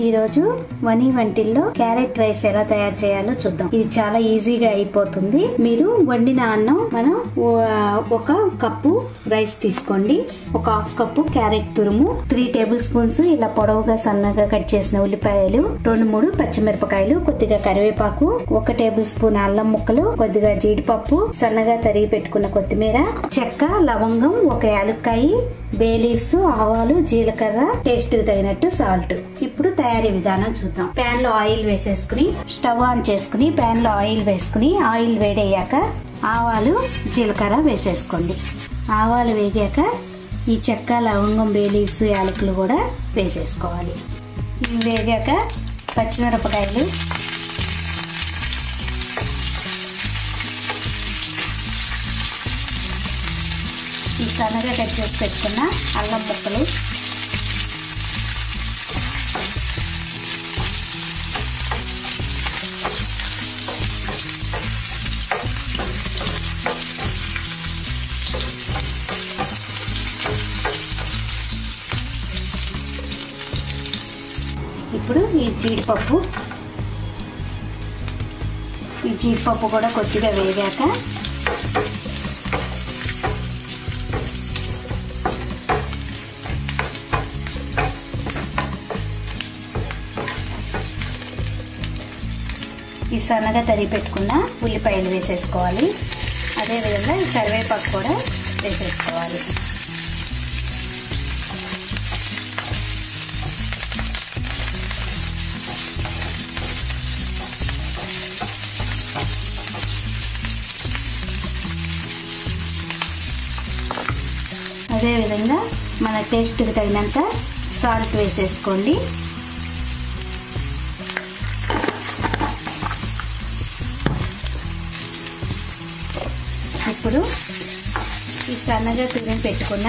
ఈ రోజు వని వంటిల్లో క్యారెట్ రైస్ ఎలా తయారు చేయాలో చూద్దాం. ఇది చాలా ఈజీగా అయిపోతుంది. మీరు వండిన అన్నం మనం ఒక కప్పు రైస్ తీసుకోండి. ఒక హాఫ్ కప్పు క్యారెట్ తురుము, 3 టేబుల్ స్పూన్స్ ఇలా పొడవుగా సన్నగా కట్ చేసిన ఉల్లిపాయలు, 2-3 పచ్చిమిరపకాయలు, కొద్దిగా కరివేపాకు, 1 టేబుల్ స్పూన్ అల్లం ముక్కలు, కొద్దిగా జీడిపప్పు, సన్నగా తరిగి పెట్టుకున్న కొత్తిమీర, చెక్క, లవంగం, 1 యాలక్కాయ, బే లీవ్స్, ఆవాలు, జీలకర్ర, టేస్ట్ కి తగినట్టు సాల్ట్. ఇప్పుడు తయారీ విధానం చూద్దాం. ప్యాన్ లో ఆయిల్ వేసేసుకుని స్టవ్ ఆన్ చేసుకుని ప్యాన్ లో ఆయిల్ వేసుకుని ఆయిల్ వేడయ్యాక ఆవాలు, జీలకర్ర వేసేసుకోండి. ఆవాలు వేగాక ఈ చెక్క, లవంగం, బే లీవ్స్, యాలకులు కూడా వేసేసుకోవాలి. ఇవి వేగాక పచ్చిమిరపకాయలు, ఈ సన్నగా కట్ చేసి పెట్టుకున్న అల్లం ముక్కలు, ఇప్పుడు ఈ జీడిపప్పు కూడా కొద్దిగా వేగాక ఈ సన్నగా తరిగి పెట్టుకున్న ఉల్లిపాయలు వేసేసుకోవాలి. అదేవిధంగా ఈ కరివేపాకు కూడా వేసేసుకోవాలి. అదేవిధంగా మన టేస్ట్కి తగినంత సాల్ట్ వేసేసుకోండి. ఇప్పుడు ఈ సన్నగా తురిమి పెట్టుకున్న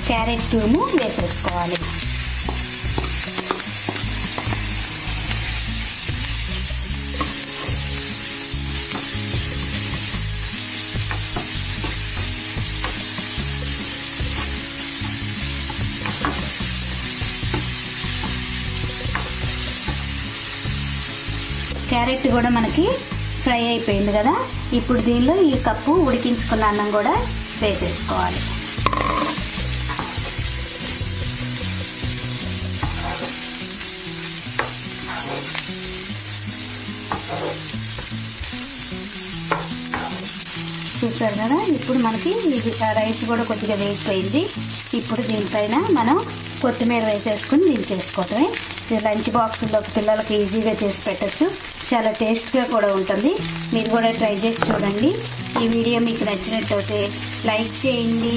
క్యారెట్ తురుము వేసేసుకోవాలి. క్యారెట్ కూడా మనకి ఫ్రై అయిపోయింది కదా. ఇప్పుడు దీనిలో ఈ కప్పు ఉడికించుకున్న అన్నం కూడా వేసేసుకోవాలి. చూసారు కదా. ఇప్పుడు మనకి ఇది రైస్ కూడా కొద్దిగా వేగిపోయింది. ఇప్పుడు దీనిపైన మనం కొత్తిమీర వేసేసుకుని దించేసుకోవటమే. లంచ్ బాక్సుల్లోకి పిల్లలకి ఈజీగా చేసి పెట్టచ్చు. చాలా టేస్ట్గా కూడా ఉంటుంది. మీరు కూడా ట్రై చేసి చూడండి. ఈ వీడియో మీకు నచ్చినట్లయితే లైక్ చేయండి,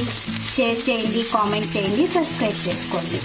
షేర్ చేయండి, కామెంట్ చేయండి, సబ్స్క్రైబ్ చేసుకోండి.